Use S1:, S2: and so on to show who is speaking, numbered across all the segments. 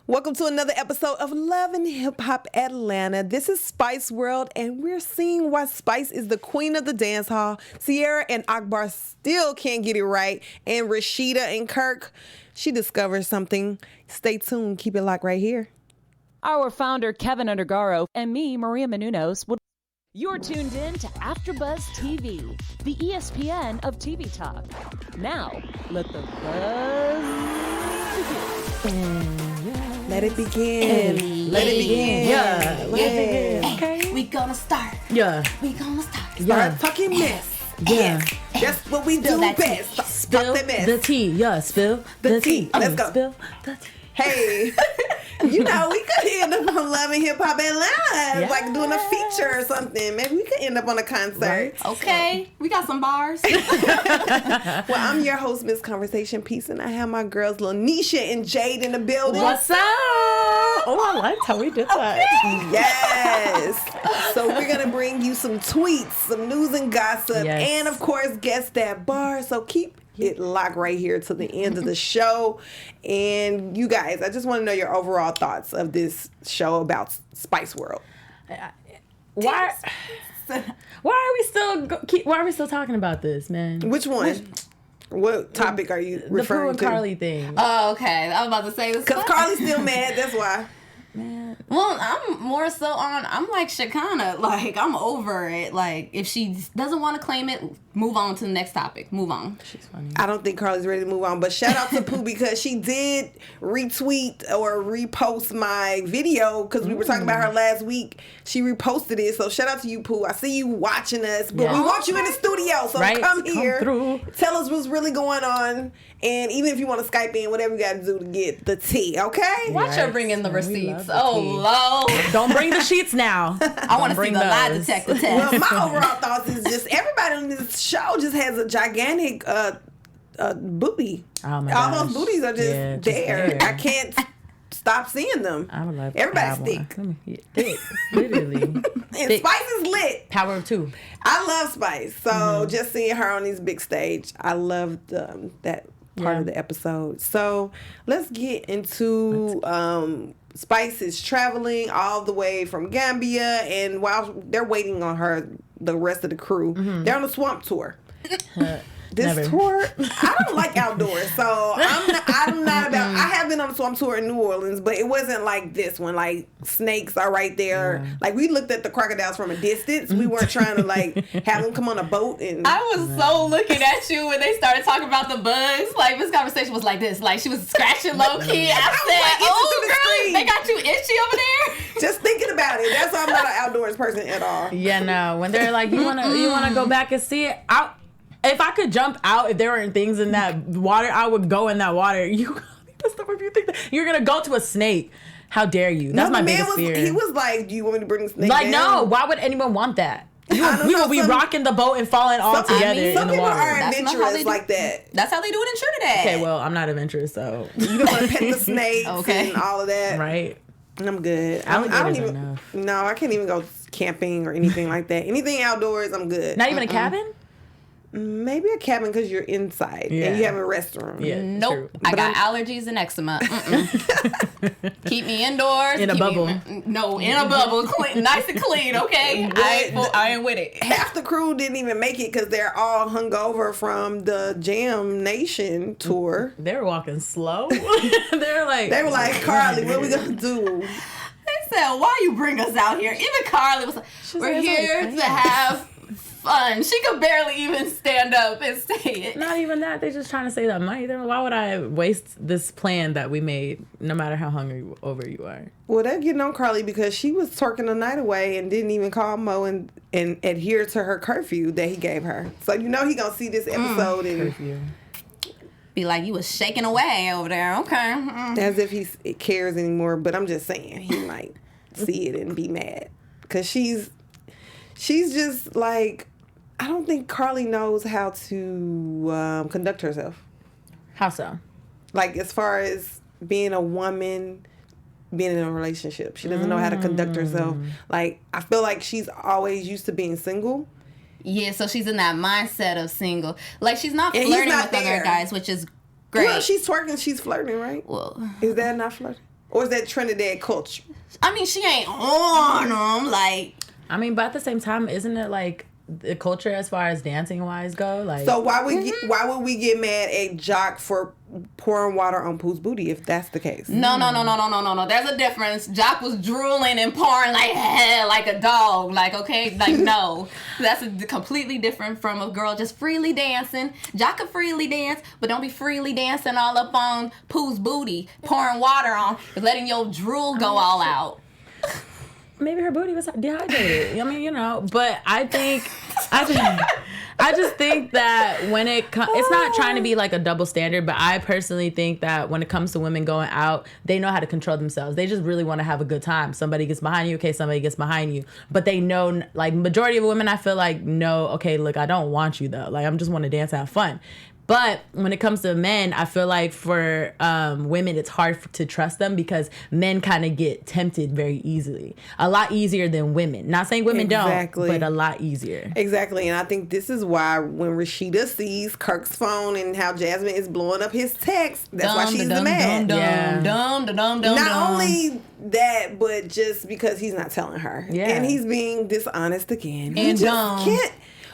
S1: Welcome to another episode of Love and Hip Hop Atlanta. This is Spice World, and we're seeing why Spice is the queen of the dance hall. Sierra and Akbar still can't get it right, and Rashida and Kirk, she discovers something. Stay tuned. Keep it locked right here.
S2: Our founder, Keven Undergaro, and me, Maria Menounos, You're tuned in to AfterBuzz TV, the ESPN of TV talk. Now, let the buzz begin.
S1: Let it begin. Let it begin.
S3: Yeah. Let it begin.
S1: Okay.
S4: We gonna start.
S3: Yeah.
S4: We gonna start.
S1: Start talking mess.
S3: Yeah.
S1: That's what we do
S4: that
S1: best.
S3: Spill
S1: Talk that mess.
S3: the tea. Yeah. Spill
S1: The tea. Let's go.
S3: Spill the tea.
S1: Hey, you know, we could end up on Love and Hip Hop Atlanta, like doing a feature or something. Maybe we could end up on a concert.
S3: Right.
S4: Okay, we got some bars.
S1: Well, I'm your host, Miss Conversation Peace, and I have my girls, Lanisha and Jade, in the building.
S3: What's up? Oh, I liked how we did that.
S1: Yes. So we're going to bring you some tweets, some news and gossip,
S3: Yes.
S1: and, of course, guess that bar. So keep it locked right here to the end of the show. And you guys, I just want to know your overall thoughts of this show about Spice World.
S3: Why are we still talking about this, man?
S1: Which one? What topic are you
S3: The
S1: referring
S3: Pooh and
S1: to?
S3: Carly thing.
S4: Oh, okay. I was about to say this.
S1: Because Carly's still mad, that's why.
S3: Man.
S4: Well, I'm more so on. I'm like Shakana. Like, I'm over it. Like, if she doesn't want to claim it, move on to the next topic. Move on.
S3: She's funny.
S1: I don't think Carly's ready to move on, but shout out to Pooh because she did retweet or repost my video because we were talking about her last week. She reposted it, so shout out to you, Pooh. I see you watching us, but we want you in the studio, so
S3: Right.
S1: come here.
S3: Through.
S1: Tell us what's really going on, and even if you want to Skype in, whatever you got to do to get the tea, okay?
S4: Watch her bring in the
S3: We
S4: receipts.
S3: love the
S4: Oh,
S3: tea.
S4: Lord.
S3: Don't bring the sheets now.
S4: I want to see the lie detector test.
S1: Well, my overall thoughts is just everybody on this show just has a gigantic booty.
S3: Oh my
S1: All
S3: gosh.
S1: those booties are just,
S3: Yeah, just
S1: there.
S3: there.
S1: I can't stop seeing them.
S3: I would love
S1: Everybody's
S3: to have
S1: thick.
S3: one. Thick. Literally.
S1: And
S3: thick.
S1: Spice is lit.
S3: Power of two.
S1: I love Spice. So just seeing her on this big stage, I loved that part of the episode. So let's get into Spice is traveling all the way from Gambia, and while they're waiting on her, the rest of the crew, they're on a swamp tour. This
S3: Never.
S1: tour, I don't like outdoors, so I'm not about. I have been on a swamp tour in New Orleans, but it wasn't like this one. Like snakes are right there.
S3: Yeah.
S1: Like we looked at the crocodiles from a distance. We weren't trying to like have them come on a boat and.
S4: I was so looking at you when they started talking about the bugs. Like, this conversation was like this. Like, she was scratching low key. I
S1: was
S4: said,
S1: like,
S4: oh,
S1: itching to the
S4: girl,
S1: screen.
S4: they got you itchy over there?
S1: Just thinking about it. That's why I'm not an outdoors person at all.
S3: Yeah, no. When they're like, you wanna go back and see it? If I could jump out, if there weren't things in that water, I would go in that water. If you think that you're gonna go to a snake, how dare you? That's my biggest fear.
S1: He was like, "Do you want me to bring the snake?"
S3: Like,
S1: down?
S3: no. Why would anyone want that? We
S1: don't
S3: we
S1: know,
S3: will be
S1: some-
S3: rocking the boat and falling all together
S1: Some
S3: in the
S1: people
S3: water.
S1: are
S4: That's not how
S1: adventurous
S4: they do-
S1: like that.
S4: That's how they do it in Trinidad.
S3: Okay, well, I'm not adventurous, so
S1: You don't want to pet the snakes
S4: Okay.
S1: and all of that.
S3: right.
S1: I'm good. I don't
S3: Alligators
S1: even.
S3: are enough.
S1: No, I can't even go camping or anything like that. Anything outdoors, I'm good.
S3: Not even a cabin.
S1: Maybe a cabin because you're inside
S3: Yeah.
S1: and you have a restroom.
S3: Yeah,
S4: Nope.
S3: true.
S4: I
S1: But
S4: got allergies and eczema. Keep me indoors.
S3: In a
S4: keep
S3: bubble.
S4: No, in a bubble. Clean, nice and clean, okay? I ain't with it.
S1: Half the crew didn't even make it because they're all hungover from the Jam Nation tour.
S3: They were walking slow. They
S1: They were like, "Carly, what we gonna do?"
S4: They said, why you bring us out here? Even Carly was like, we're
S3: like,
S4: here
S3: "It's
S4: to have fun." She could barely even stand up and say it.
S3: Not even that. They're just trying to save that money. Why would I waste this plan that we made, no matter how hungover you are?
S1: Well, they're getting on Carly because she was twerking the night away and didn't even call Mo and adhere to her curfew that he gave her. So you know he gonna see this episode and
S3: Curfew.
S4: Be like, you was shaking away over there. Okay.
S1: as if he cares anymore. But I'm just saying he might see it and be mad because she's just like, I don't think Carly knows how to conduct herself.
S3: How so?
S1: Like as far as being a woman, being in a relationship, she doesn't know how to conduct herself. Like I feel like she's always used to being single.
S4: Yeah, so she's in that mindset of single. Like, she's not
S1: And he's
S4: flirting
S1: not
S4: with
S1: there.
S4: other guys, which is great.
S1: Well, she's twerking, she's flirting, right?
S4: Well,
S1: Is that not flirting? Or is that Trinidad culture?
S4: I mean, she ain't on them. Like,
S3: I mean, but at the same time, isn't it like the culture as far as dancing wise go? Like,
S1: so why would we get mad at Jock for pouring water on Pooh's booty if that's the case?
S4: No. There's a difference. Jock was drooling and pouring like a dog. Like, okay, like, no. That's completely different from a girl just freely dancing. Jock can freely dance, but don't be freely dancing all up on Pooh's booty, pouring water on, letting your drool go all out.
S3: maybe her booty was dehydrated. I mean, you know, but I just think that when it's not trying to be like a double standard, but I personally think that when it comes to women going out, they know how to control themselves. They just really want to have a good time. Somebody gets behind you, okay, somebody gets behind you. But they know, like, majority of women, I feel like, know, okay, look, I don't want you though. Like, I'm just want to dance and have fun. But when it comes to men, I feel like for women, it's hard to trust them because men kind of get tempted very easily. A lot easier than women. Not saying women don't, but a lot easier.
S1: Exactly. And I think this is why when Rashida sees Kirk's phone and how Jasmine is blowing up his text, that's why she's mad. Not only that, but just because he's not telling her. Yeah. And he's being dishonest again.
S4: And dumb.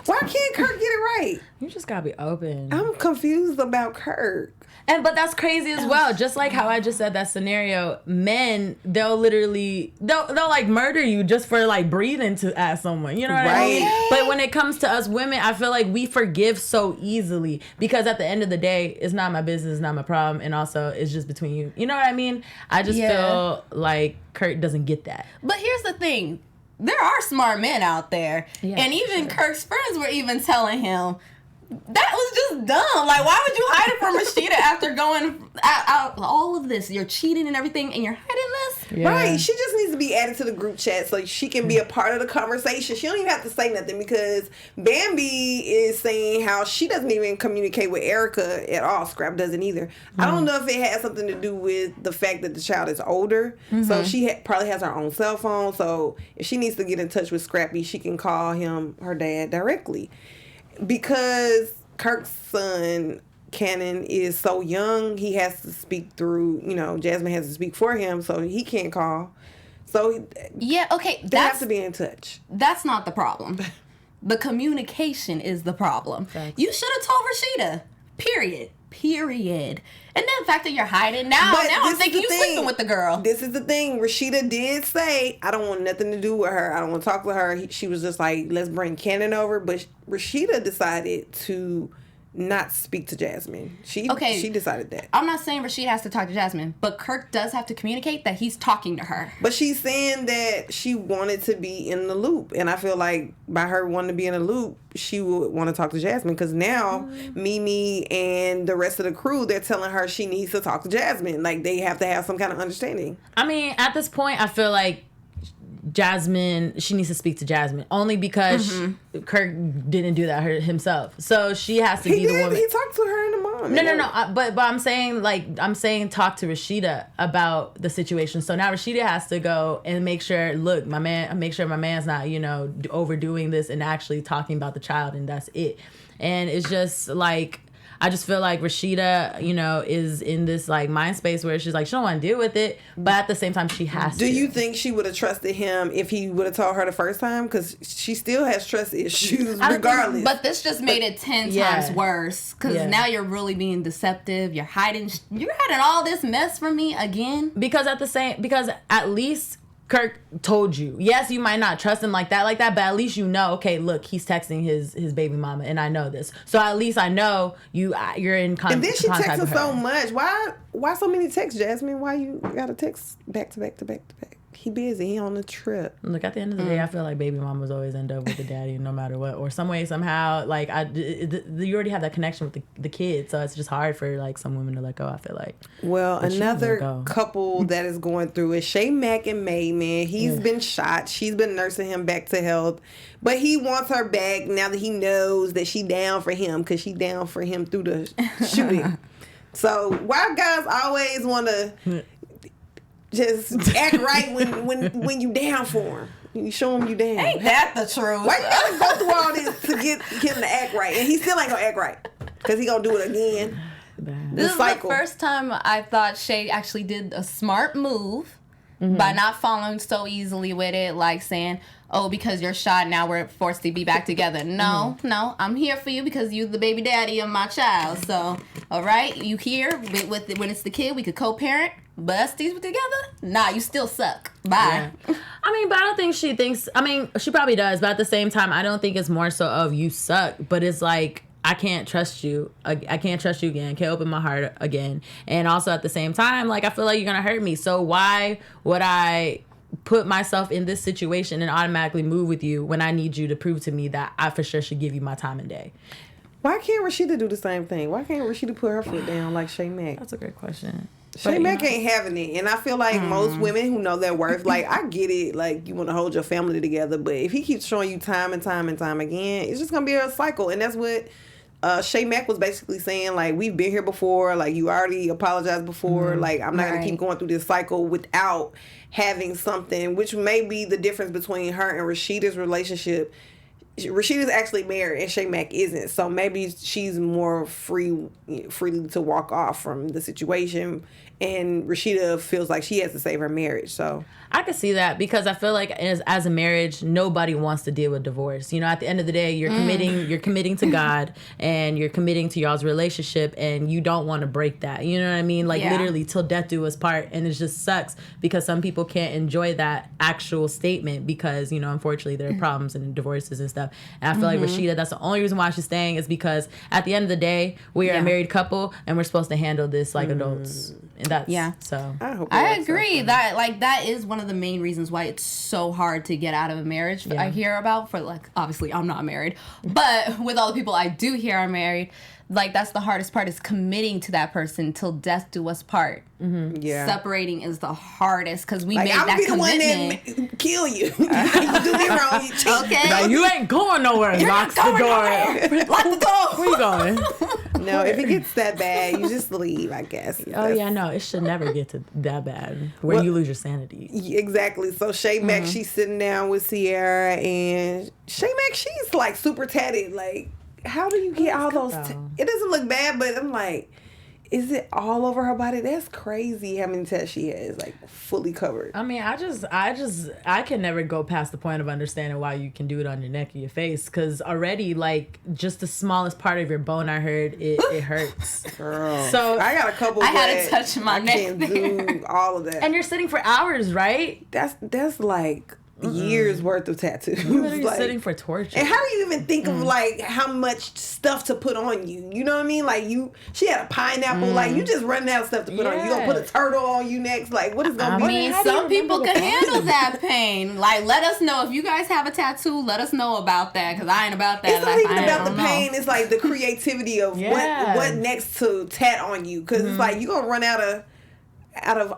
S1: Why can't Kirk get it right?
S3: You just gotta be open.
S1: I'm confused about Kirk.
S3: But that's crazy as well. Just like how I just said that scenario, men, they'll like murder you just for like breathing to ask someone. You know what I mean? But when it comes to us women, I feel like we forgive so easily because at the end of the day, it's not my business, it's not my problem, and also it's just between you. You know what I mean? I just feel like Kirk doesn't get that.
S4: But here's the thing. There are smart men out there. Yeah, and even Kirk's friends were even telling him, that was just dumb. Like, why would you hide it from Rashida after going out all of this? You're cheating and everything, and you're hiding this?
S1: Yeah. Right. She just needs to be added to the group chat so she can be a part of the conversation. She don't even have to say nothing because Bambi is saying how she doesn't even communicate with Erica at all. Scrap doesn't either. I don't know if it has something to do with the fact that the child is older. Mm-hmm. So she probably has her own cell phone. So if she needs to get in touch with Scrappy, she can call her dad directly. Because Kirk's son, Cannon, is so young, he has to speak through, Jasmine has to speak for him, so he can't call. So,
S4: yeah, okay.
S1: They have to be in touch.
S4: That's not the problem. The communication is the problem. Thanks. You should have told Rashida. Period. And then the fact that you're hiding now I'm thinking you're sleeping with the girl.
S1: This is the thing. Rashida did say, I don't want nothing to do with her. I don't want to talk with her. She was just like, let's bring Cannon over. But Rashida decided to not speak to Jasmine. She decided that.
S4: I'm not saying Rashida has to talk to Jasmine, but Kirk does have to communicate that he's talking to her.
S1: But she's saying that she wanted to be in the loop. And I feel like by her wanting to be in the loop, she would want to talk to Jasmine. Because now Mimi and the rest of the crew, they're telling her she needs to talk to Jasmine. Like, they have to have some kind of understanding.
S3: I mean, at this point, I feel like Jasmine, she needs to speak to Jasmine only because Kirk didn't do that himself, so she has to be the woman.
S1: He talked to her in the morning.
S3: No. But I'm saying talk to Rashida about the situation. So now Rashida has to go and make sure my man's not overdoing this and actually talking about the child, and that's it. And it's just like, I just feel like Rashida, is in this like mind space where she's like, she don't want to deal with it, but at the same time she has to.
S1: Do you think she would have trusted him if he would have told her the first time? Because she still has trust issues regardless.
S4: But this just made it 10 times worse. Because now you're really being deceptive. You're hiding all this mess from me again.
S3: Because at least Kirk told you. Yes, you might not trust him like that, but at least okay, look, he's texting his baby mama, and I know this. So at least I know you're in contact.
S1: And then she texts him so much. Why so many texts, Jasmine? Why you gotta text back to back to back to back? He busy. He on the trip.
S3: Look, at the end of the day, I feel like baby mamas always end up with the daddy no matter what, or some way, somehow. Like, you already have that connection with the kid, so it's just hard for like some women to let go, I feel like.
S1: Well, another couple that is going through is Shay Mack and May, man. He's been shot. She's been nursing him back to health. But he wants her back now that he knows that she down for him, because she down for him through the shooting. So why guys always want to just act right when you down for him? You show him you down.
S4: Ain't that the truth?
S1: Why you gotta go through all this to get him to act right? And he still ain't gonna act right, because he gonna do it again.
S4: This is the first time I thought Shay actually did a smart move by not following so easily with it, like saying, oh, because you're shot, now we're forced to be back together. No, I'm here for you because you're the baby daddy of my child. So, all right, you here with when it's the kid, we could co-parent. Besties together? Nah, you still suck. Bye.
S3: Yeah. I mean, but I don't think she thinks, I mean, she probably does, but at the same time, I don't think it's more so of you suck, but it's like, I can't trust you. I can't trust you again. Can't open my heart again. And also at the same time, like, I feel like you're going to hurt me. So why would I put myself in this situation and automatically move with you when I need you to prove to me that I for sure should give you my time and day?
S1: Why can't Rashida do the same thing? Why can't Rashida put her foot down like Shay Mack?
S3: That's a great question.
S1: Shay Mack ain't having it. And I feel like most women who know their worth, like, I get it, like, you want to hold your family together, but if he keeps showing you time and time and time again, it's just going to be a cycle. And that's what Shay Mack was basically saying, like, we've been here before, like, you already apologized before, like, I'm not going to keep going through this cycle without having something, which may be the difference between her and Rashida's relationship. Rashida's actually married and Shay Mack isn't, so maybe she's more freely to walk off from the situation, and Rashida feels like she has to save her marriage. So
S3: I could see that because I feel like as a marriage, nobody wants to deal with divorce. You know, at the end of the day, you're committing to God and you're committing to y'all's relationship, and you don't want to break that. You know what I mean? Like literally till death do us part, and it just sucks because some people can't enjoy that actual statement because, you know, unfortunately there are problems and divorces and stuff. And I feel like Rashida, that's the only reason why she's staying is because at the end of the day, we are a married couple and we're supposed to handle this like adults. And that's so.
S4: I agree that is one of the main reasons why it's so hard to get out of a marriage. I hear about for, like, obviously I'm not married, but with all the people I do hear are married, like, that's the hardest part, is committing to that person till death do us part. Yeah, separating is the hardest because we made that commitment.
S1: The one that kill you. You do me wrong. You cheat.
S4: Okay,
S3: now you ain't going nowhere. Lock the door.
S4: Lock the door.
S3: Where you going?
S1: No, if it gets that bad, you just leave, I guess.
S3: Oh, yeah, no, it should never get to that bad where you lose your sanity.
S1: Exactly. So Shay Mack, she's sitting down with Sierra, and Shay Mack, she's like super tatted. Like, how do you get all those? It doesn't look bad, but I'm like, is it all over her body? That's crazy how many tats she has, like, fully covered.
S3: I mean, I can never go past the point of understanding why you can do it on your neck or your face, because already, like, just the smallest part of your bone, I heard, it hurts.
S1: Girl.
S3: So
S1: I got a couple.
S4: I had to touch my neck.
S1: Can't do all of that.
S3: And you're sitting for hours, right?
S1: That's like years worth of tattoos.
S3: You're literally
S1: like,
S3: sitting for torture.
S1: And how do you even think of, like, how much stuff to put on you? You know what I mean? Like, she had a pineapple. Like, you just running out of stuff to put on you. You gonna put a turtle on you next? Like, what is gonna be?
S4: I mean, some people can handle that pain. Like, let us know if you guys have a tattoo. Let us know about that, because I ain't about that.
S1: It's not even about the pain. It's like the creativity of what next to tat on you, because it's like you gonna run out of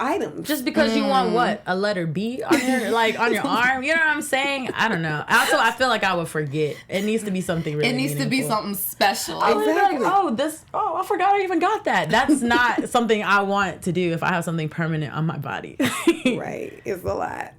S1: items
S3: just because you want what, a letter B on your on your arm. You know what I'm saying? I don't know. Also, I feel like I would forget. It needs to be something really.
S4: It needs to be something special.
S1: Exactly.
S3: I forgot I even got that. That's not something I want to do if I have something permanent on my body.
S1: Right, it's a lot.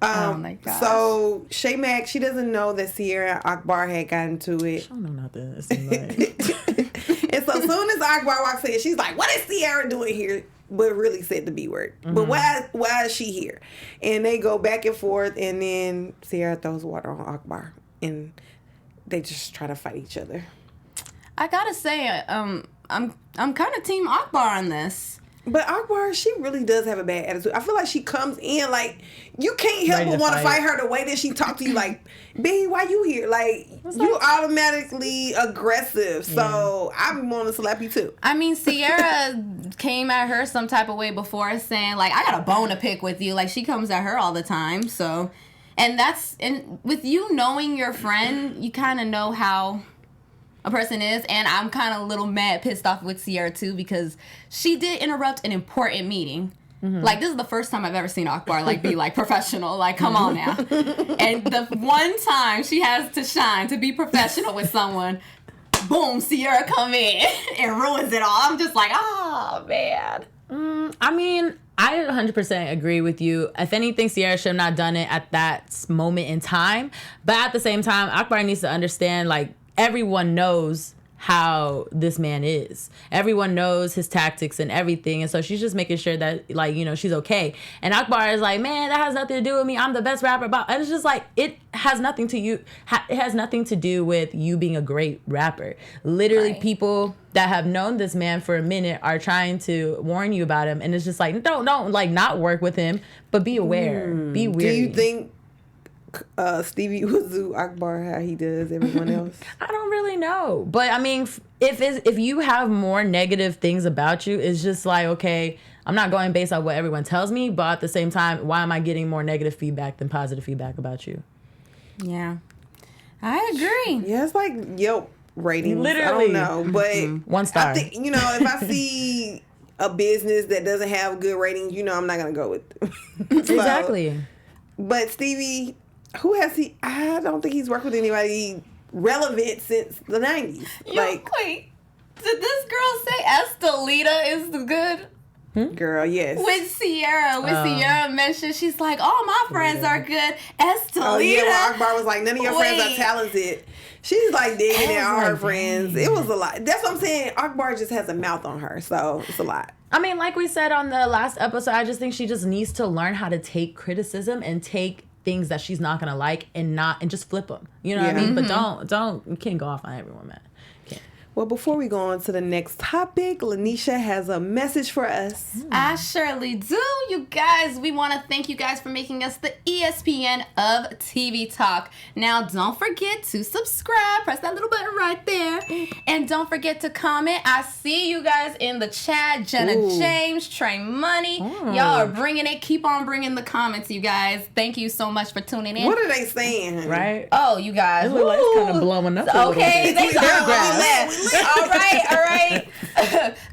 S4: Oh my gosh.
S1: So Shay Mack, she doesn't know that Sierra and Akbar had gotten to it.
S3: I don't know nothing. It seems like.
S1: And so soon as Akbar walks in, she's like, "What is Sierra doing here?" But really said the B word. But why is she here? And they go back and forth, and then Sierra throws water on Akbar, and they just try to fight each other.
S4: I gotta say, I'm kind of team Akbar on this.
S1: But Akbar, she really does have a bad attitude. I feel like she comes in like, you can't help but want to fight her the way that she talks to you. Like, B, why you here? Like, you automatically aggressive. So I want to slap you too.
S4: I mean, Sierra came at her some type of way before, saying like, I got a bone to pick with you. Like, she comes at her all the time. So, and with you knowing your friend, you kind of know how a person is, and I'm kind of a little pissed off with Sierra too, because she did interrupt an important meeting. Like, this is the first time I've ever seen Akbar like be like professional. Like, come on now. And the one time she has to shine to be professional with someone, boom, Sierra come in and ruins it all. I'm just like, oh man.
S3: I mean, I 100% agree with you. If anything, Sierra should have not done it at that moment in time. But at the same time, Akbar needs to understand, like, everyone knows how this man is. Everyone knows his tactics and everything, and so she's just making sure that, like, you know, she's okay. And Akbar is like, man, that has nothing to do with me. I'm the best rapper. And it's just like, it has nothing to you. It has nothing to do with you being a great rapper. Literally, people that have known this man for a minute are trying to warn you about him, and it's just like, don't like not work with him, but be aware, be wary.
S1: Do you think Stevie would do Akbar how he does everyone else?
S3: I don't really know, but I mean, if you have more negative things about you, it's just like, okay, I'm not going based on what everyone tells me, but at the same time, why am I getting more negative feedback than positive feedback about you?
S4: Yeah, I agree.
S1: Yeah, it's like Yelp ratings.
S3: Literally.
S1: I don't know, but
S3: 1 star.
S1: I think, you know, if I see a business that doesn't have good ratings, you know, I'm not gonna go with them.
S3: Exactly.
S1: But Stevie, who has he? I don't think he's worked with anybody relevant since the 90s.
S4: Wait, did this girl say Estelita is the good?
S1: Girl, yes.
S4: With Sierra mentioned, she's like, all my friends are good. Estelita.
S1: Oh, yeah, well, Akbar was like, none of your friends are talented. She's like digging at all her friends. It was a lot. That's what I'm saying. Akbar just has a mouth on her, so it's a lot.
S3: I mean, like we said on the last episode, I just think she just needs to learn how to take criticism and take things that she's not gonna like and just flip them. You know what I mean? But you can't go off on everyone, man.
S1: Well, before we go on to the next topic, Lanisha has a message for us.
S4: I surely do, you guys. We want to thank you guys for making us the ESPN of TV Talk. Now, don't forget to subscribe. Press that little button right there. And don't forget to comment. I see you guys in the chat. Jenna James, Trey Money. Y'all are bringing it. Keep on bringing the comments, you guys. Thank you so much for tuning in.
S1: What are they saying, honey?
S3: Right?
S4: Oh, you guys.
S3: It looks like it's kind of blowing up.
S4: Okay, they all right.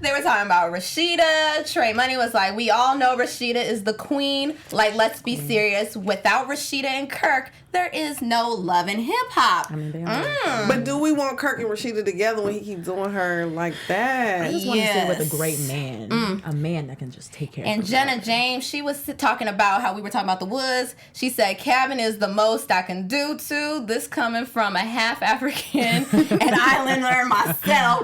S4: They were talking about Rashida. Trey Money was like, we all know Rashida is the queen. Like, let's be serious. Without Rashida and Kirk, there is no love in hip hop.
S3: I mean, they are.
S1: But do we want Kirk and Rashida together when he keeps doing her like that?
S3: I just want to stay with a great man. A man that can just take care of
S4: And Jenna James, she was talking about how we were talking about the Woods. She said, Keven is the most I can do to. This coming from a half African and islander myself.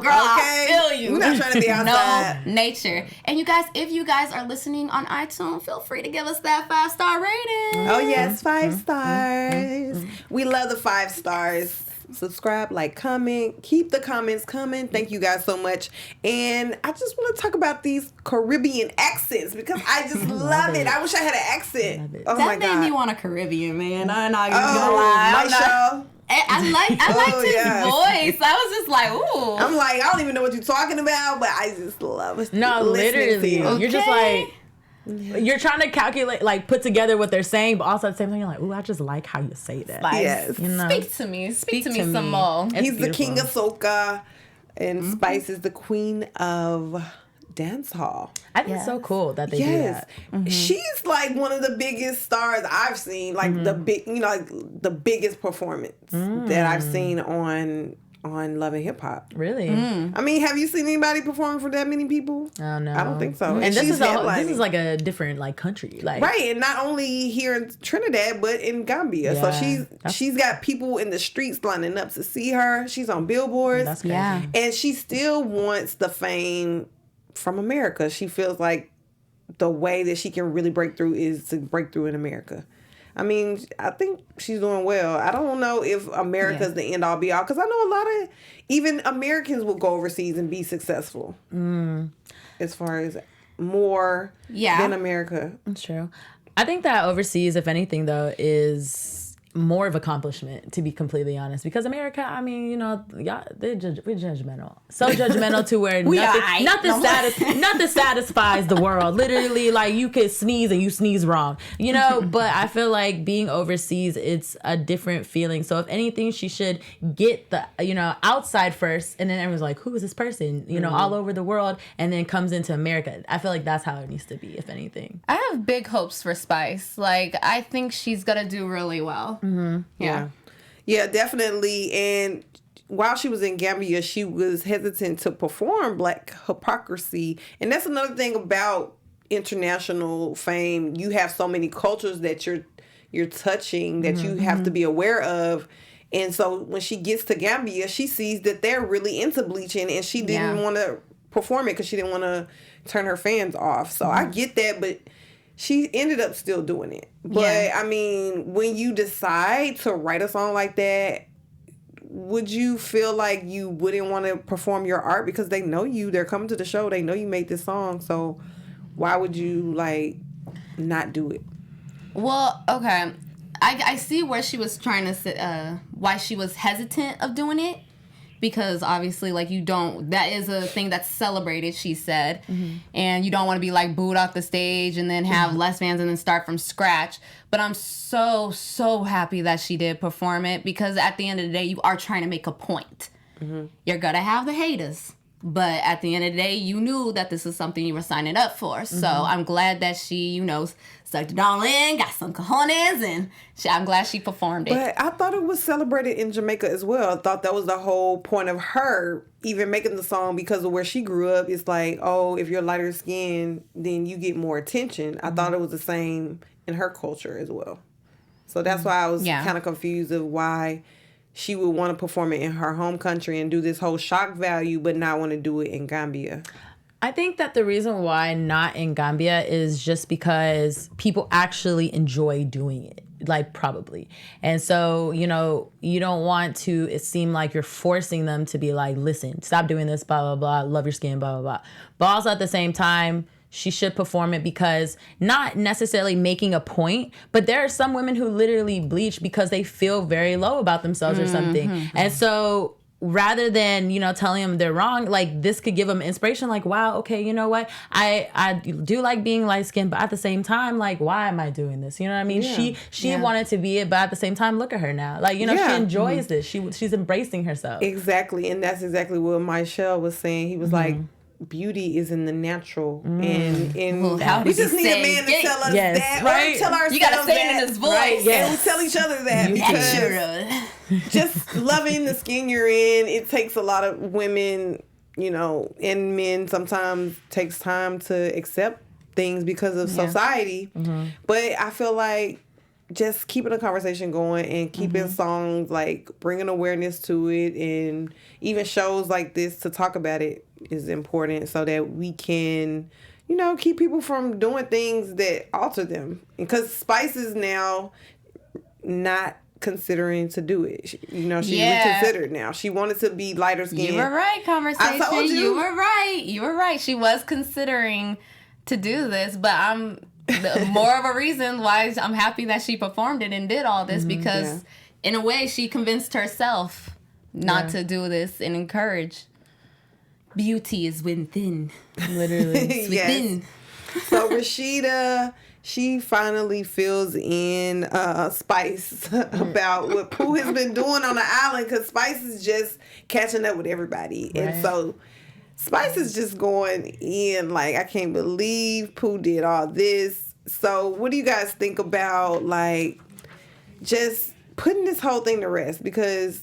S4: Girl, I feel you.
S1: We're not trying to be outside.
S4: No nature. And you guys, if you guys are listening on iTunes, feel free to give us that 5-star rating.
S1: Oh, yes, 5 stars. We love the 5 stars. Subscribe, like, comment. Keep the comments coming. Thank you guys so much. And I just want to talk about these Caribbean accents because I just love it. I wish I had an accent. Oh, my God.
S4: That made me want a Caribbean, man. I'm not even gonna lie. I liked his voice. I was just like, ooh.
S1: I'm like, I don't even know what you're talking about, but I just love it.
S3: No, literally. You're just like, you're trying to calculate, like, put together what they're saying, but also at the same time, you're like, ooh, I just like how you say that.
S4: Like,
S1: yes.
S3: You know?
S4: Speak to me some more.
S1: He's the king of soca, and Spice is the queen of dance hall.
S3: I think it's so cool that they do that.
S1: She's like one of the biggest stars I've seen, like the big, you know, like the biggest performance that I've seen on Love and Hip Hop.
S3: Really?
S1: I mean, have you seen anybody perform for that many people?
S3: Oh, no.
S1: I don't think so.
S3: And this is like a different like country, like
S1: right, and not only here in Trinidad but in Gambia.
S3: Yeah.
S1: So she's got people in the streets lining up to see her. She's on billboards.
S3: That's crazy.
S4: Yeah.
S1: And she still wants the fame from America. She feels like the way that she can really break through is to break through in America. I mean, I think she's doing well. I don't know if America's the end all be all because I know a lot of even Americans will go overseas and be successful. As far as more than America.
S3: That's true. I think that overseas, if anything, though, is more of accomplishment, to be completely honest, because America, I mean, you know, y'all, we're judgmental, so judgmental to where nothing satisfies the world. Literally, like you could sneeze and you sneeze wrong, you know. But I feel like being overseas, it's a different feeling. So if anything, she should get the outside first, and then everyone's like, who is this person? You know, all over the world, and then comes into America. I feel like that's how it needs to be, if anything.
S4: I have big hopes for Spice. Like, I think she's gonna do really well.
S1: Yeah, definitely. And while she was in Gambia, she was hesitant to perform Black Hypocrisy. And that's another thing about international fame. You have so many cultures that you're touching that you have to be aware of. And so when she gets to Gambia, she sees that they're really into bleaching, and she didn't want to perform it because she didn't want to turn her fans off. So I get that, but she ended up still doing it. But I mean, when you decide to write a song like that, would you feel like you wouldn't want to perform your art because they know you, they're coming to the show, they know you made this song, so why would you like not do it?
S4: Well, okay, I see where she was trying to why she was hesitant of doing it, because obviously, like, that is a thing that's celebrated, she said, and you don't want to be like booed off the stage and then have less fans and then start from scratch. But I'm so happy that she did perform it, because at the end of the day, you are trying to make a point. You're gonna have the haters, but at the end of the day, you knew that this is something you were signing up for. So I'm glad that she, sucked it all in, got some cojones, and I'm glad she performed it.
S1: But I thought it was celebrated in Jamaica as well. I thought that was the whole point of her even making the song, because of where she grew up. It's like, oh, if you're lighter skinned, then you get more attention. I thought it was the same in her culture as well. So that's why I was kind of confused of why she would want to perform it in her home country and do this whole shock value, but not want to do it in Gambia.
S3: I think that the reason why not in Gambia is just because people actually enjoy doing it, like, probably. And so, you don't want to seem like you're forcing them to be like, listen, stop doing this, blah, blah, blah, love your skin, blah, blah, blah. But also at the same time, she should perform it, because not necessarily making a point, but there are some women who literally bleach because they feel very low about themselves or something. And so rather than, telling them they're wrong, like, this could give them inspiration, like, wow, okay, you know what? I do like being light-skinned, but at the same time, like, why am I doing this? You know what I mean? Yeah. She wanted to be it, but at the same time, look at her now. Like, she enjoys this. She's embracing herself.
S1: Exactly. And that's exactly what Michelle was saying. He was like, beauty is in the natural, and we just need a man to tell us that, right? Or tell ourselves
S4: you gotta say it in his voice,
S1: right? And we tell each other that, because just loving the skin you're in, it takes a lot of women, and men sometimes takes time to accept things because of society. But I feel like just keeping a conversation going and keeping songs, like, bringing awareness to it, and even shows like this to talk about it is important, so that we can, keep people from doing things that alter them. Because Spice is now not considering to do it. She reconsidered now. She wanted to be lighter skinned.
S4: You were right, conversation. I told you. You were right. You were right. She was considering to do this, but I'm more of a reason why I'm happy that she performed it and did all this, because in a way she convinced herself not to do this and encourage. Beauty is within. Literally. It's within.
S1: So Rashida, she finally fills in Spice about what Pooh has been doing on the island, because Spice is just catching up with everybody. Right. And so Spice is just going in like, I can't believe Pooh did all this. So what do you guys think about, like, just putting this whole thing to rest? Because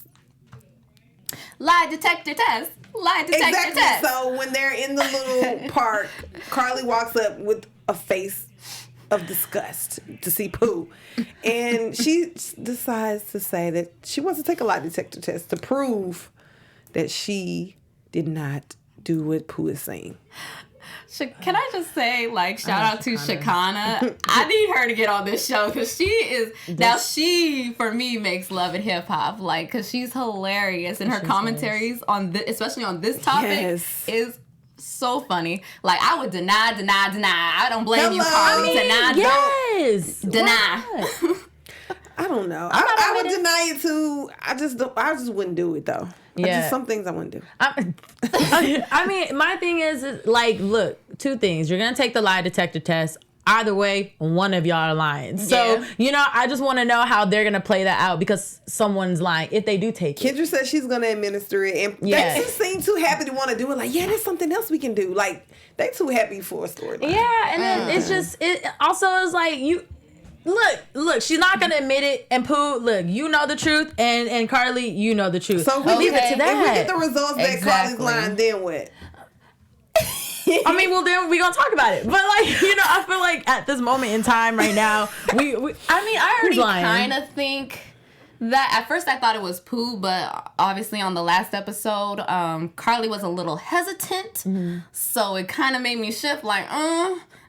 S4: lie detector test. Test.
S1: So when they're in the little park, Carly walks up with a face of disgust to see Pooh, and she decides to say that she wants to take a lie detector test to prove that she did not do what Pooh is saying.
S4: Can I just say, like, shout out to Shakana. I need her to get on this show, because she, for me, makes love and hip hop, like, because she's hilarious, and her commentaries on especially on this topic is so funny. Like, I would deny. I don't blame you, Carly. Deny.
S1: I don't know. I would deny it too. I just wouldn't do it though. Yeah. Some things I wouldn't do.
S3: I mean, my thing is, like, look, two things. You're going to take the lie detector test. Either way, one of y'all are lying. So, I just want to know how they're going to play that out, because someone's lying if they do take it.
S1: Kendra said she's going to administer it. And they just seem too happy to want to do it. Like, there's something else we can do. Like, they too happy for a storyline.
S3: Yeah, and then it's just, it also is like, Look, she's not gonna admit it. And Pooh, look, you know the truth, and Carly, you know the truth.
S1: So leave it to that. If we get the results that Carly's lying, then what?
S3: I mean, well, then we're gonna talk about it. But, like, I feel like at this moment in time right now, I already
S4: kind of think That at first I thought it was Pooh, but obviously on the last episode, Carly was a little hesitant, so it kind of made me shift. Like,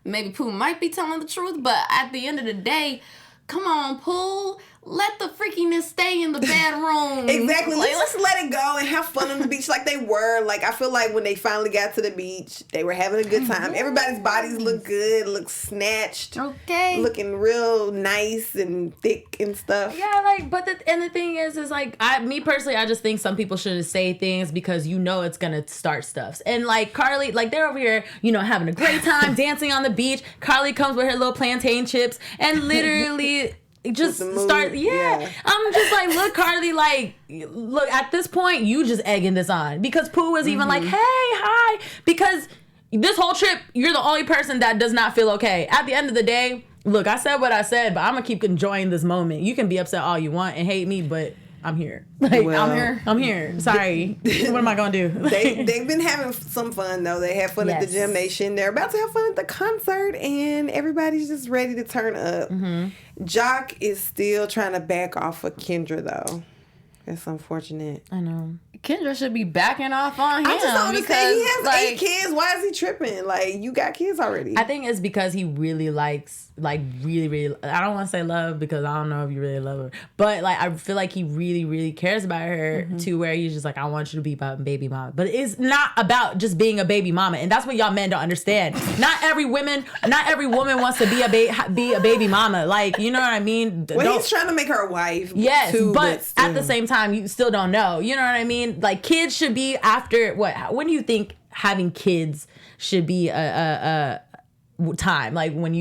S4: maybe Pooh might be telling the truth, but at the end of the day, come on, Pooh. Let the freakiness stay in the bedroom.
S1: Exactly. Let's let it go and have fun on the beach like they were. Like, I feel like when they finally got to the beach, they were having a good time. Everybody's bodies look good, look snatched.
S4: Okay.
S1: Looking real nice and thick and stuff.
S3: Yeah, like, but the thing is like, me personally, I just think some people shouldn't say things because you know it's gonna start stuff. And like Carly, like they're over here, you know, having a great time dancing on the beach. Carly comes with her little plantain chips and literally just start. Yeah. I'm just like, look, Carly, like, look, at this point, you just egging this on because Pooh was even like, hey, hi, because this whole trip, you're the only person that does not feel okay. At the end of the day, look, I said what I said, but I'm gonna keep enjoying this moment. You can be upset all you want and hate me, but I'm here. Like, I'm here. Sorry. What am I gonna do?
S1: They've been having some fun though. They had fun at the Gym Nation. They're about to have fun at the concert, and everybody's just ready to turn up. Jock is still trying to back off of Kendra though. That's unfortunate.
S3: I know.
S4: Kendra should be backing off on him.
S1: I just don't understand. He has 8 kids. Why is he tripping? Like, you got kids already.
S3: I think it's because he really likes, like, really, I don't want to say love because I don't know if you really love her. But, like, I feel like he really, really cares about her to where he's just like, I want you to be a baby mama. But it's not about just being a baby mama. And that's what y'all men don't understand. Not every woman wants to be a baby mama. Like, you know what I mean?
S1: Well, he's trying to make her a wife.
S3: Yes,
S1: too,
S3: but at the same time, you still don't know. You know what I mean? Like, kids should be after what? When do you think having kids should be a time? Like, when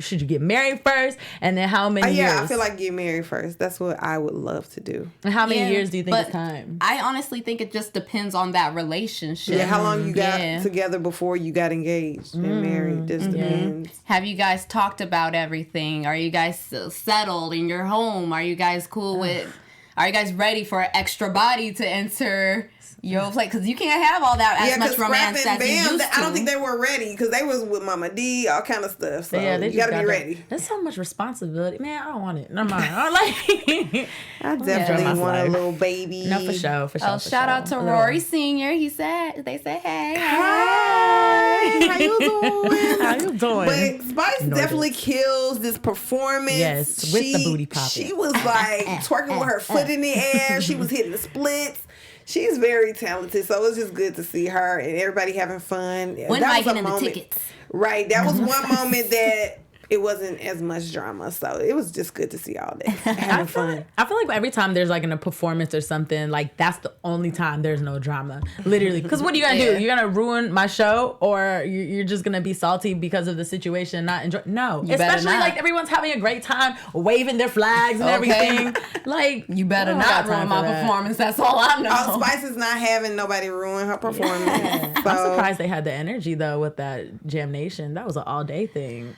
S3: should you get married first, and then how many years?
S1: I feel like get married first. That's what I would love to do.
S3: And how many years do you think is time?
S4: I honestly think it just depends on that relationship.
S1: Yeah, how long you got together before you got engaged and married. This depends.
S4: Have you guys talked about everything? Are you guys settled in your home? Are you guys cool with? Are you guys ready for an extra body to enter your place? Because you can't have all that as much romance as you used to.
S1: I don't think they were ready because they was with Mama D, all kind of stuff. So you gotta be ready.
S3: There's so much responsibility, man. I don't want it. Never mind. I
S1: definitely want a little baby.
S3: No, for sure.
S4: Shout out to Rory Senior. They said, "Hey,
S1: hi, how you doing?
S3: How you doing?"
S1: But Spice definitely kills this performance.
S3: Yes, with the booty popping.
S1: She was like twerking with her foot in the air. She was hitting the splits. She's very talented, so it was just good to see her and everybody having fun.
S4: When am I getting the tickets?
S1: Right, that was one moment that it wasn't as much drama, so it was just good to see all that having fun.
S3: I feel like every time there's like in a performance or something, like that's the only time there's no drama, literally. Because what are you gonna do? You're gonna ruin my show, or you're just gonna be salty because of the situation and not enjoy? No, especially like everyone's having a great time, waving their flags and everything. Like,
S4: you better not ruin my performance. That's all I know.
S1: Oh, Spice is not having nobody ruin her performance. So.
S3: I'm surprised they had the energy though with that Jam Nation. That was an all day thing.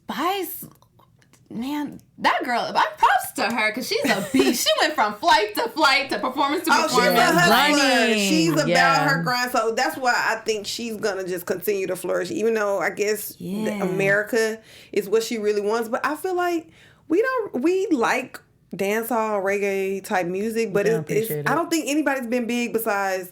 S4: Spice, man, that girl, I props to her because she's a beast. She went from flight to flight to performance to performance.
S1: She's a hustler. She's about her grind. So that's why I think she's going to just continue to flourish, even though I guess America is what she really wants. But I feel like we like dancehall, reggae type music, but I don't think anybody's been big besides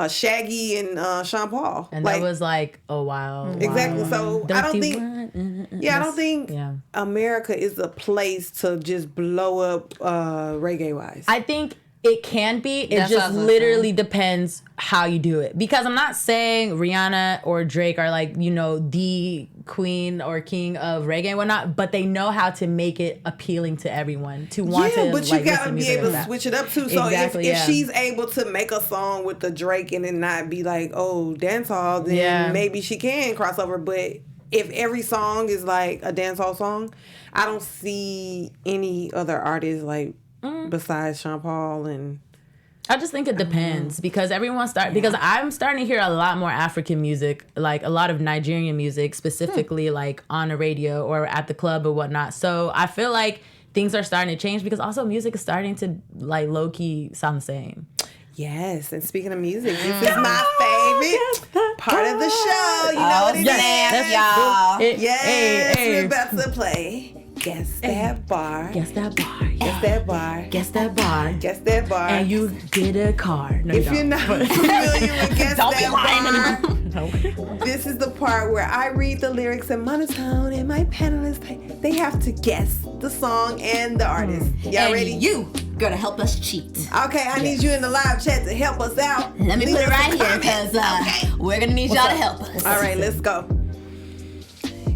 S1: Shaggy and Sean Paul.
S3: And that was like a while.
S1: Exactly. So I don't think America is a place to just blow up reggae wise.
S3: I think it can be. It just literally depends how you do it. Because I'm not saying Rihanna or Drake are like, you know, the queen or king of reggae and whatnot, but they know how to make it appealing to everyone to want to.
S1: But you gotta be able to switch it up too. So if she's able to make a song with the Drake and it not be like, oh, dancehall, then maybe she can cross over. But if every song is like a dancehall song, I don't see any other artists like besides Sean Paul and.
S3: I just think it depends because because I'm starting to hear a lot more African music, like a lot of Nigerian music, specifically like on the radio or at the club or whatnot. So I feel like things are starting to change because also music is starting to like low key sound the same.
S1: Yes, and speaking of music, this is my favorite part of the show. You know what it is,
S4: y'all.
S1: Yes, we're about to play Guess that bar.
S3: Guess that bar.
S1: Guess that bar.
S3: Guess that bar.
S1: Guess that bar.
S3: And you get a car. No,
S1: if you're not familiar with Guess
S4: Don't be
S1: That
S4: lying.
S1: Bar, this is the part where I read the lyrics in monotone and my panelists, they have to guess the song and the artist. Y'all ready?
S4: You gonna help us cheat.
S1: Okay, I need you in the live chat to help us out.
S4: Let me
S1: Leave
S4: put it
S1: us
S4: right
S1: some
S4: here
S1: comments.
S4: because we're gonna need y'all to help us.
S1: All right, let's go.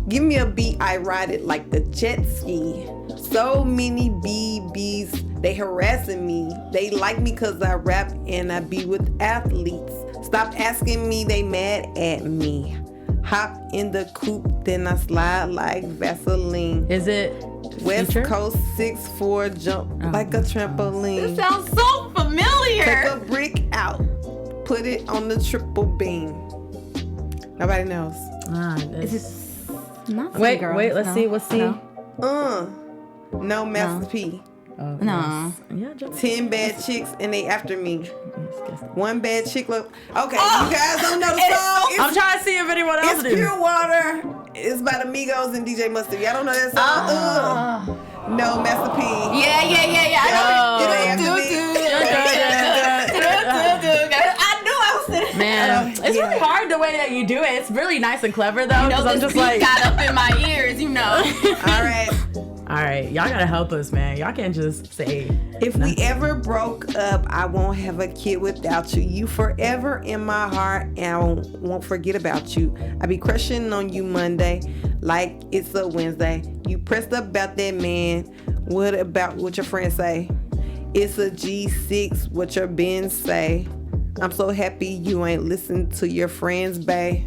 S1: Give me a beat, I ride it like the jet ski. So many BBs, they harassing me. They like me cause I rap and I be with athletes. Stop asking me, they mad at me. Hop in the coupe, then I slide like Vaseline.
S3: Is it
S1: West
S3: Future?
S1: Coast 6'4", jump like a trampoline.
S4: This sounds so familiar.
S1: Take a brick out, put it on the triple beam. Nobody knows.
S4: Not
S3: Wait,
S4: girls,
S3: let's
S4: no.
S3: see. What's C?
S1: No Master P.
S4: No.
S3: Yeah, just
S1: 10 bad chicks and they after me. One bad chick look. Okay,
S4: Oh,
S1: you guys don't know the song.
S3: I'm trying to see if anyone else
S1: It's
S3: do.
S1: Pure Water. It's by the Migos and DJ Mustard. Y'all don't know that song? No Master P.
S4: Yeah. I know. I knew I was sitting.
S3: Man, it's really hard the way that you do it. It's really nice and clever though.
S4: You know,
S3: Because I'm
S4: this
S3: just
S4: beat
S3: like,
S4: got up in my ears, you know.
S1: All right.
S3: y'all gotta help us, man. Y'all can't just say.
S1: If we ever broke up, I won't have a kid without you. You forever in my heart, and I won't forget about you. I be crushing on you Monday, like it's a Wednesday. You pressed about that man. What about what your friends say? It's a G6. What your Ben say? I'm so happy you ain't listen to your friends, bae.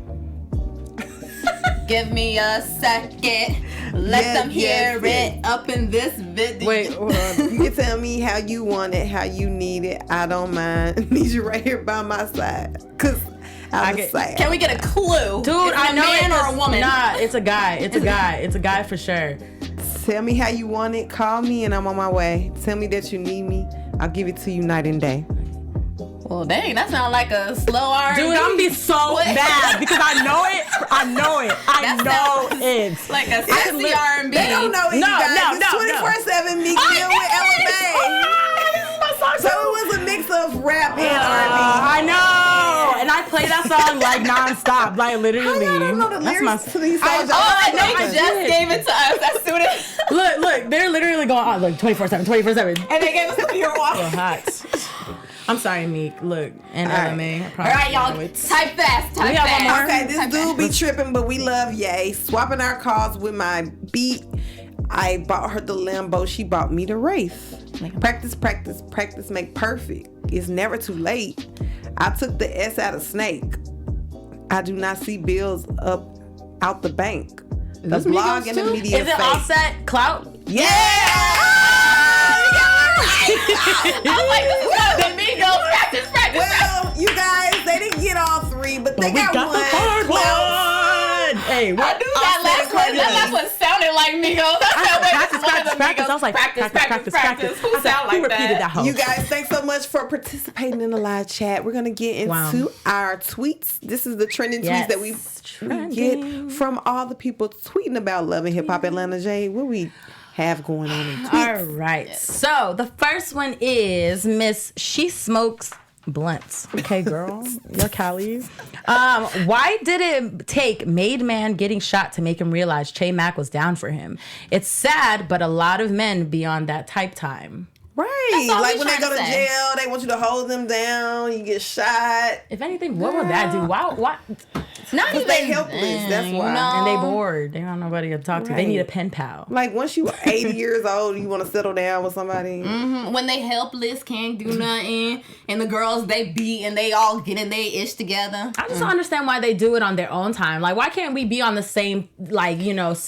S4: Give me a second. Let them hear it up in this video.
S3: Wait, hold on.
S1: You can tell me how you want it, how you need it. I don't mind. Need you right here by my side. Cause I'm sad.
S4: Can we get a clue?
S3: Dude,
S4: Is it
S3: I
S4: a
S3: know
S4: man
S3: it's
S4: or a woman?
S3: Nah, it's a guy. It's a guy. It's a guy for sure.
S1: Tell me how you want it. Call me and I'm on my way. Tell me that you need me. I'll give it to you night and day.
S4: Well, dang, that sounds like a slow R&B.
S3: Dude, I'm gonna be so mad because I know it. I know it. it.
S4: Like a sexy R&B.
S1: They don't know it, you guys. It's 24/7 Meek Mill with LMA. So it was a mix of rap and R&B.
S3: I know. And I play that song like nonstop, like literally.
S1: I don't know the lyrics to these songs.
S4: They just gave it to us as soon as.
S3: Look, they're literally going on like 24/7.
S4: And they gave us the pure water.
S3: So hot. I'm sorry, Meek. Look, and LMA.
S4: All right, y'all. Type fast.
S3: We have one more.
S1: Okay, this dude be tripping, but we love Ye. Swapping our cars with my beat. I bought her the Lambo. She bought me the Wraith. Practice make perfect. It's never too late. I took the S out of Snake. I do not see bills out the bank. The blog and the media
S3: Is it
S1: fake.
S3: Offset Clout?
S1: Yeah!
S4: I'm like, this is better than Migos. Practice.
S1: Well, you guys, they didn't get all three, but they got one.
S3: the third one. Hey,
S4: I knew that last one. That last one sounded like Migos.
S3: Practice. I was like, practice.
S4: Who sound like
S3: who repeated that?
S1: You guys, thanks so much for participating in the live chat. We're gonna get into our tweets. This is the trending tweets that we get from all the people tweeting about Love and Hip Hop Atlanta. Jay, what we have going on in tweets?
S3: All right. So the first one is Miss She Smokes Blunts. Okay, girl. Your Cali. Why did it take Made Man getting shot to make him realize Che Mack was down for him? It's sad, but a lot of men be on that type time.
S1: Right. Like when they go to jail, they want you to hold them down, you get shot.
S3: If anything, what would that do? Why?
S4: Not even
S1: they helpless, that's why.
S3: And they bored. They don't know nobody to talk to. They need a pen pal.
S1: Like once you 80 years old, you want to settle down with somebody.
S4: Mm-hmm. When they helpless, can't do nothing, and the girls they beat and they all getting their ish together.
S3: I just don't understand why they do it on their own time. Like, why can't we be on the same, like,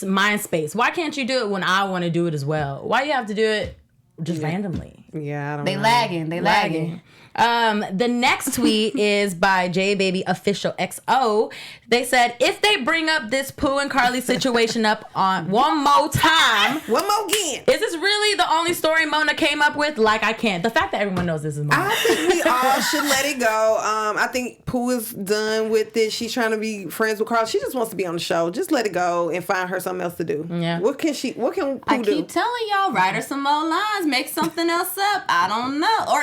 S3: mind space? Why can't you do it when I want to do it as well? Why do you have to do it just randomly?
S1: Yeah, I don't
S4: They
S1: know.
S4: lagging.
S3: The next tweet is by JBaby Official XO. They said, if they bring up this Pooh and Carly situation up on one more time,
S1: one more again,
S3: is this really the only story Mona came up with? Like, I can't. The fact that everyone knows this is Mona.
S1: I think we all should let it go. I think Pooh is done with it. She's trying to be friends with Carly. She just wants to be on the show. Just let it go and find her something else to do.
S3: Yeah.
S1: What can Pooh do?
S4: I keep telling y'all, write her some more lines, make something else up. I don't know. Or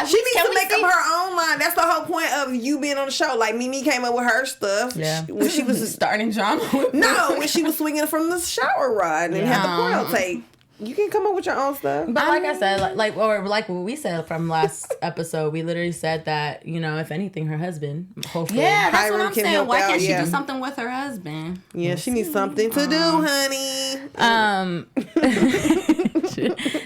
S1: she needs to make up her own line. That's the whole point of you being on the show. Like Mimi came up with her stuff.
S3: Yeah.
S1: When she was
S4: starting drama.
S1: when she was swinging from the shower rod and had the porno tape. You can come up with your own stuff.
S3: But like I said, like what we said from last episode, we literally said that, you know, if anything, her husband, hopefully.
S4: Yeah, that's what
S1: Hiram
S4: I'm
S1: can
S4: saying.
S1: help
S4: Why
S1: out,
S4: can't she
S1: yeah.
S4: do something with her husband?
S1: Yeah, she needs something to do, honey.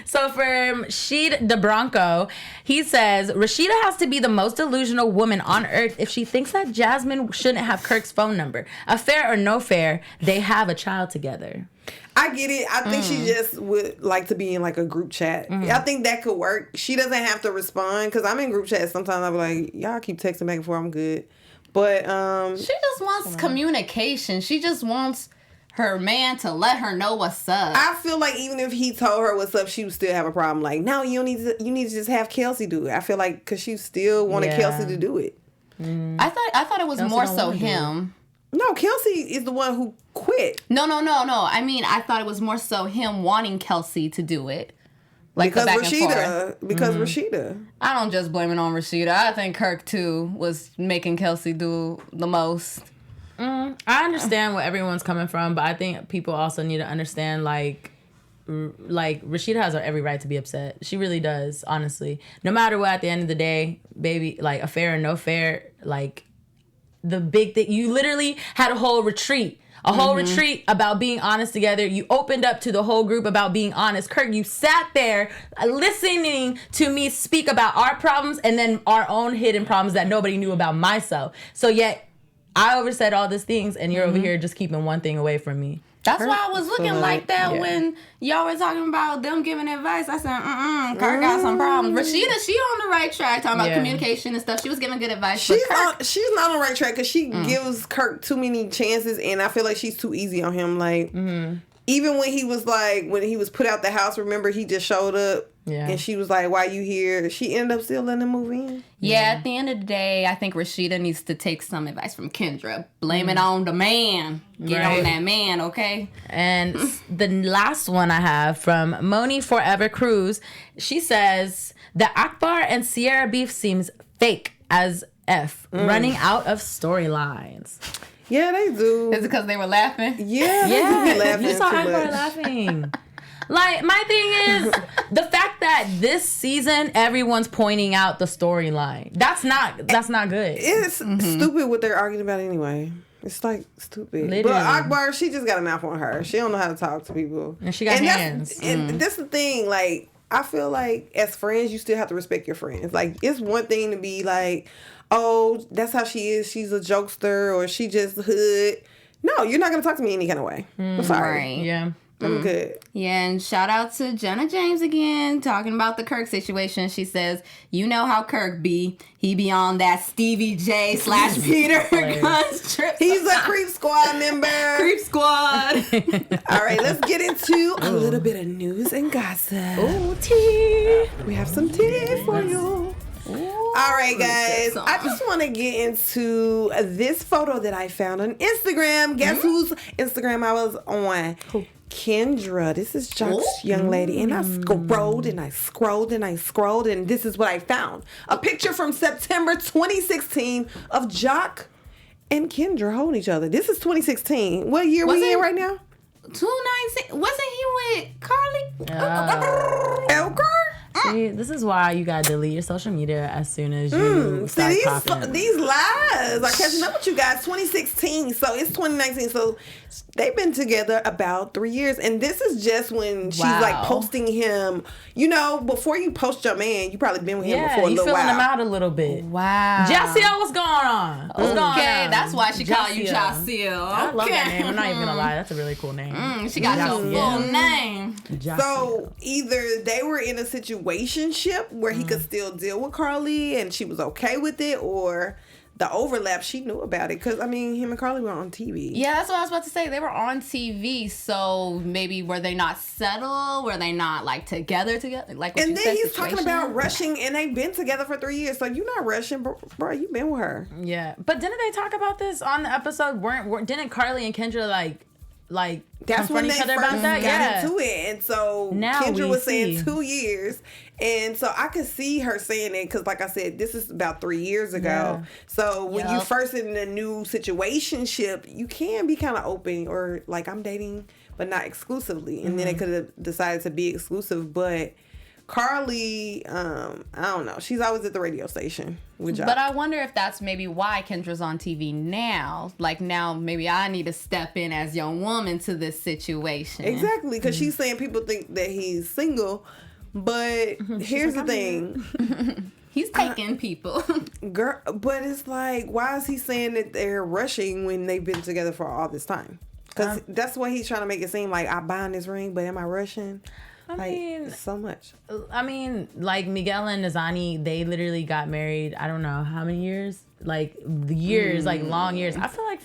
S3: So for Sheed DeBronco, he says, Rashida has to be the most delusional woman on earth if she thinks that Jasmine shouldn't have Kirk's phone number. Affair or no fair, they have a child together.
S1: I get it. I think she just would like to be in like a group chat. I think that could work. She doesn't have to respond because I'm in group chat. Sometimes I'm like, y'all keep texting back and forth. I'm good. But
S4: she just wants communication. She just wants her man to let her know what's up.
S1: I feel like even if he told her what's up, she would still have a problem. Like, no, you don't need to. You need to just have Kelsey do it. I feel like because she still wanted Kelsey to do it.
S4: I thought it was
S3: Kelsey
S4: more
S3: don't
S4: so
S3: wanna do it.
S4: him.
S1: No, Kelsey is the one who quit.
S4: No. I mean, I thought it was more so him wanting Kelsey to do it. Like
S1: Because
S4: the back and
S1: Rashida.
S4: forth.
S1: Because Rashida.
S4: I don't just blame it on Rashida. I think Kirk, too, was making Kelsey do the most.
S3: I understand where everyone's coming from, but I think people also need to understand, like Rashida has every right to be upset. She really does, honestly. No matter what, at the end of the day, baby, like, affair or no fair, like, the big thing, you literally had a whole retreat. A whole retreat about being honest together. You opened up to the whole group about being honest. Kirk, you sat there listening to me speak about our problems and then our own hidden problems that nobody knew about myself. So yet, I oversaid all these things and you're over here just keeping one thing away from me.
S4: That's why I was looking like that when y'all were talking about them giving advice. I said, Kirk got some problems. Rashida, she on the right track talking about communication and stuff. She was giving good advice.
S1: She's not on the right track because she gives Kirk too many chances, and I feel like she's too easy on him. Like, even when he was put out the house, remember he just showed up. Yeah. And she was like, why you here? She ended up still letting him move in.
S4: Yeah, at the end of the day, I think Rashida needs to take some advice from Kendra. Blame it on the man. Get on that man, okay?
S3: And the last one I have from Moni Forever Cruz, she says, the Akbar and Sierra beef seems fake as F, running out of storylines.
S1: Yeah, they do.
S4: Is it because they were laughing?
S1: Yeah, they do be laughing.
S3: You saw
S1: too
S3: Akbar
S1: much.
S3: laughing. Like, my thing is the fact that this season everyone's pointing out the storyline. That's not good.
S1: It's stupid what they're arguing about anyway. It's like stupid. Literally. But Akbar, she just got a mouth on her. She don't know how to talk to people.
S3: And she got hands.
S1: And that's the thing. Like, I feel like as friends, you still have to respect your friends. Like, it's one thing to be like, oh, that's how she is. She's a jokester or she just hood. No, you're not going to talk to me any kind of way. I'm sorry.
S4: Right.
S3: Yeah.
S1: I'm good.
S4: Yeah, and shout out to Jenna James again, talking about the Kirk situation. She says, you know how Kirk be. He be on that Stevie J / Peter Guns trip.
S1: He's a Creep Squad member.
S4: Creep Squad.
S1: All right, let's get into a little bit of news and gossip.
S3: Ooh, tea.
S1: We have some tea for you. All right, guys. I just want to get into this photo that I found on Instagram. Guess whose Instagram I was on? Who? Kendra. This is Jock's young lady. And I scrolled and I scrolled and I scrolled, and this is what I found. A picture from September 2016 of Jock and Kendra holding each other. This is 2016. What year we in right now?
S4: 2019. Wasn't he with Carly?
S1: Elgar?
S3: See, this is why you gotta delete your social media as soon as you start popping.
S1: These lies are catching up with you guys. 2016, so it's 2019. So they've been together about 3 years, and this is just when she's like posting him. You know, before you post your man, you probably been with him before a little while.
S3: Yeah, you feeling him out a little bit.
S4: Wow.
S3: Jaciel, what's going on? What's going on?
S4: Okay, that's why she called you Jaciel.
S3: I love that name. I'm not even gonna lie. That's a really cool name.
S4: She got your full name.
S1: So either they were in a situationship where he could still deal with Carly and she was okay with it, or the overlap, she knew about it. Because, I mean, him and Carly were on TV.
S4: Yeah, that's what I was about to say. They were on TV, so maybe were they not settled? Were they not, like, together? Like,
S1: and then he's talking about rushing, and they've been together for 3 years. So you're not rushing, bro. You've been with her.
S3: Yeah. But didn't they talk about this on the episode? Didn't Carly and Kendra, like
S1: that's when they
S3: each other
S1: first
S3: about that?
S1: got into it. And so
S3: now
S1: Kendra was saying 2 years. And so I could see her saying it because, like I said, this is about 3 years ago. Yeah. So when you first in a new situationship, you can be kind of open or like, I'm dating, but not exclusively. And then they could have decided to be exclusive. But Carly, I don't know. She's always at the radio station with Jock.
S4: But I wonder if that's maybe why Kendra's on TV now. Like, now maybe I need to step in as young woman to this situation.
S1: Exactly, because she's saying people think that he's single. But here's the thing.
S4: He's taking people.
S1: Girl, but it's like, why is he saying that they're rushing when they've been together for all this time? Because that's what he's trying to make it seem like. I buying this ring, but am I rushing? I mean, so much.
S3: I mean, like Miguel and Nazani, they literally got married. I don't know how many years, like years, like long years. I feel like,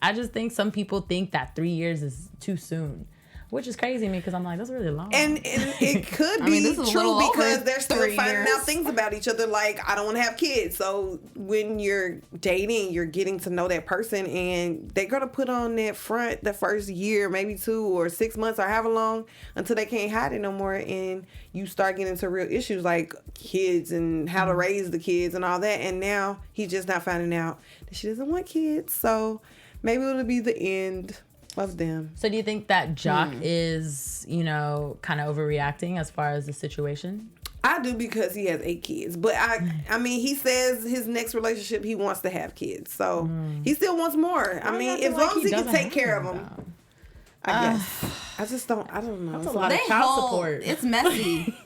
S3: I just think some people think that 3 years is too soon. Which is crazy to me because I'm like, that's really long.
S1: And it could be true because they're still finding out things about each other. Like, I don't want to have kids. So when you're dating, you're getting to know that person, and they're going to put on that front the first year, maybe 2 or 6 months or however long, until they can't hide it no more. And you start getting into real issues like kids and how to raise the kids and all that. And now he's just not finding out that she doesn't want kids. So maybe it'll be the end of them.
S3: So do you think that Jock is, kind of overreacting as far as the situation?
S1: I do, because he has 8 kids. But I mean, he says his next relationship, he wants to have kids. So he still wants more. I mean, as long as he can take care of them. I guess. I don't know.
S3: That's a lot of child support.
S4: It's messy.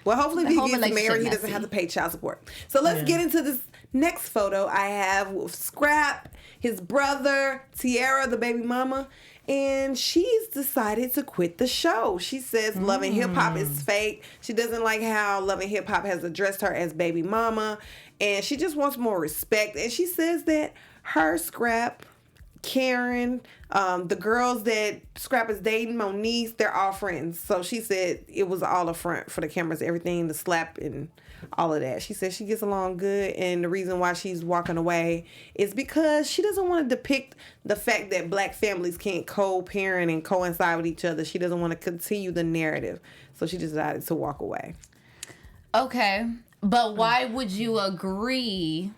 S1: Well, hopefully if he gets married, he doesn't have to pay child support. So let's get into this next photo I have with Scrap, his brother, Tiara, the baby mama, and she's decided to quit the show. She says Love and Hip Hop is fake. She doesn't like how Love and Hip Hop has addressed her as baby mama, and she just wants more respect. And she says that her, Scrap, Karen, the girls that Scrap is dating, Monique, they're all friends. So she said it was all a front for the cameras, everything, the slap and all of that. She said she gets along good, and the reason why she's walking away is because she doesn't want to depict the fact that black families can't co-parent and coincide with each other. She doesn't want to continue the narrative. So she decided to walk away.
S4: Okay. But why would you agree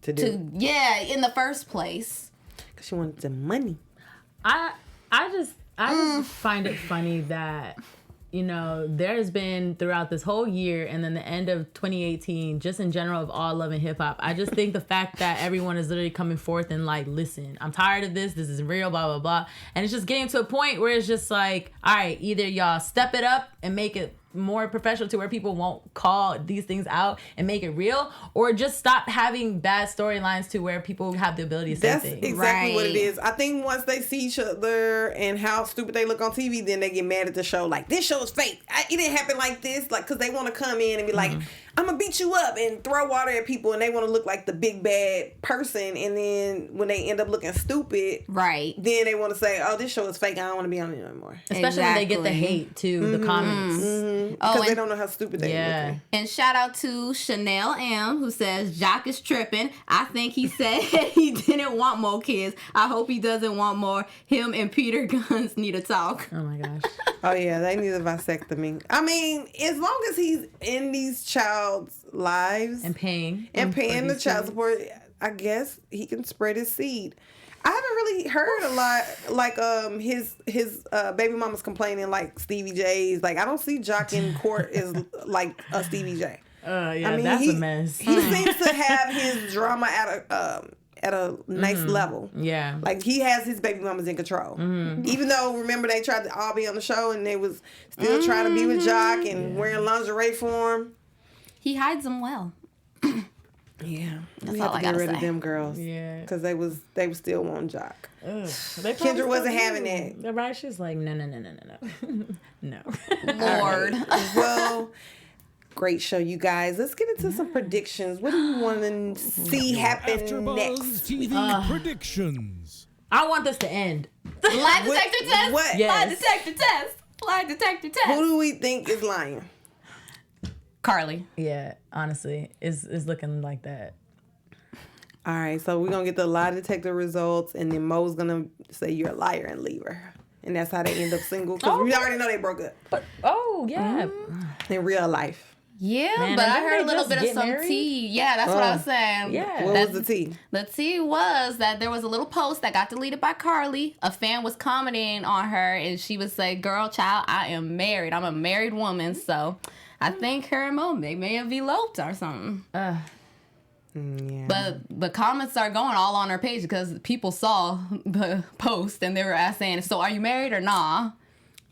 S4: to in the first place?
S1: Because she wanted the money.
S3: I just find it funny that there's been throughout this whole year and then the end of 2018, just in general of all Love and Hip Hop, I just think the fact that everyone is literally coming forth and like, listen, I'm tired of this. This is real, blah, blah, blah. And it's just getting to a point where it's just like, all right, either y'all step it up and make it more professional to where people won't call these things out and make it real, or just stop having bad storylines to where people have the ability to say things.
S1: That's exactly what it is. I think once they see each other and how stupid they look on TV, then they get mad at the show. Like, this show is fake. It didn't happen like this. Like, because they want to come in and be like, I'm going to beat you up and throw water at people, and they want to look like the big bad person. And then when they end up looking stupid, then they want to say, oh, this show is fake. I don't want to be on it anymore.
S3: Especially when they get the hate, too, the comments.
S1: Because they don't know how stupid they are.
S4: And shout out to Chanel M, who says, Jock is tripping. I think he said he didn't want more kids. I hope he doesn't want more. Him and Peter Guns need to talk.
S3: Oh, my gosh.
S1: Oh, yeah, they need a vasectomy. I mean, as long as he's in these child's lives
S3: and paying
S1: the child support, I guess he can spread his seed. I haven't really heard a lot like his baby mama's complaining like Stevie J's. Like, I don't see Jock in court as like a Stevie J.
S3: I mean, that's a mess.
S1: He seems to have his drama at a nice level.
S3: Yeah.
S1: Like, he has his baby mamas in control. Even though, remember, they tried to all be on the show and they was still trying to be with Jock and wearing lingerie for him.
S4: He hides them well.
S1: Yeah,
S4: That's
S1: we
S4: all
S1: have to
S4: I
S1: get
S4: gotta
S1: rid of
S4: say.
S1: them girls.
S3: Yeah.
S1: Because they was still wanting Jock.
S3: Kendra
S1: wasn't having it.
S3: Right? She's like, no. No.
S4: Lord.
S1: Well, great show, you guys. Let's get into some predictions. What do you want to see happen
S5: AfterBuzz
S1: next?
S5: TV predictions.
S3: I want this to end.
S4: Lie detector test.
S1: What?
S3: Yes.
S4: Lie detector test. Lie detector test.
S1: Who do we think is lying?
S4: Carly.
S3: Yeah, honestly, is looking like that.
S1: All right, so we're going to get the lie detector results, and then Mo's going to say you're a liar and leave her. And that's how they end up single, because we already know they broke up
S3: But
S1: in real life.
S4: Yeah,
S3: Man,
S4: but
S3: and
S4: I
S3: didn't
S4: heard a
S3: they
S4: little
S3: just
S4: bit of
S3: get
S4: some
S3: married?
S4: tea. Yeah, that's what I was saying.
S3: Yeah.
S1: What
S4: That-
S1: was the tea?
S4: The tea was that there was a little post that got deleted by Carly. A fan was commenting on her, and she would say, "Girl, child, I am married. I'm a married woman." So I think her and Mo may have eloped or something.
S1: Yeah.
S4: But the comments are going all on her page because people saw the post and they were saying, "So are you married or nah?"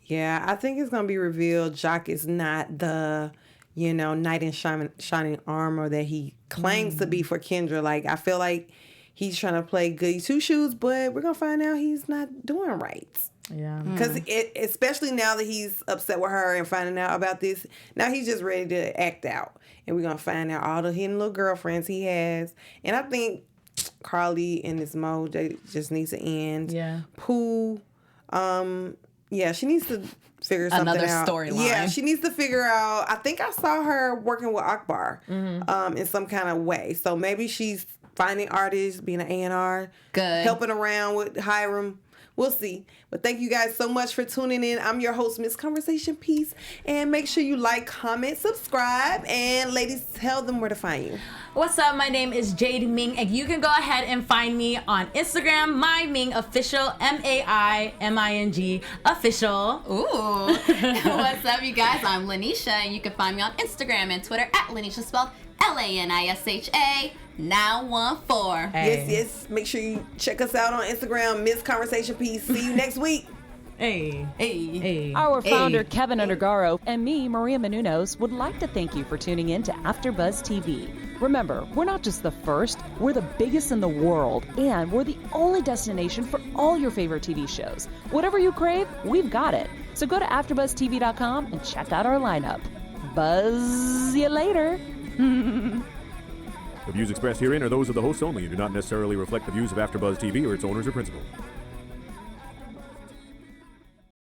S1: Yeah, I think it's going to be revealed Jock is not the, knight in shining armor that he claims to be for Kendra. Like, I feel like he's trying to play goody two-shoes, but we're going to find out he's not doing right.
S3: Yeah.
S1: Because especially now that he's upset with her and finding out about this, now he's just ready to act out. And we're going to find out all the hidden little girlfriends he has. And I think Carly and this Mo, they just needs to end.
S3: Yeah.
S1: Pooh, she needs to figure something
S4: Another
S1: out.
S4: storyline.
S1: Yeah, she needs to figure out. I think I saw her working with Akbar in some kind of way. So maybe she's finding artists, being an A&R,
S4: Good.
S1: helping around with Hiram. We'll see. But thank you guys so much for tuning in. I'm your host, Miss Conversation Peace. And make sure you like, comment, subscribe. And ladies, tell them where to find you.
S3: What's up? My name is Jade Ming, and you can go ahead and find me on Instagram, My Ming Official, MAIMING Official.
S4: Ooh. What's up, you guys? I'm Lanisha, and you can find me on Instagram and Twitter at Lanisha, spelled LANISHA 914.
S3: Hey.
S1: Yes. Make sure you check us out on Instagram, Miss Conversation Peace. See you next week.
S3: Hey.
S2: Our founder, Keven Undergaro, and me, Maria Menounos, would like to thank you for tuning in to AfterBuzz TV. Remember, we're not just the first, we're the biggest in the world, and we're the only destination for all your favorite TV shows. Whatever you crave, we've got it. So go to AfterBuzzTV.com and check out our lineup. Buzz you later.
S6: The views expressed herein are those of the hosts only and do not necessarily reflect the views of AfterBuzz TV or its owners or principals.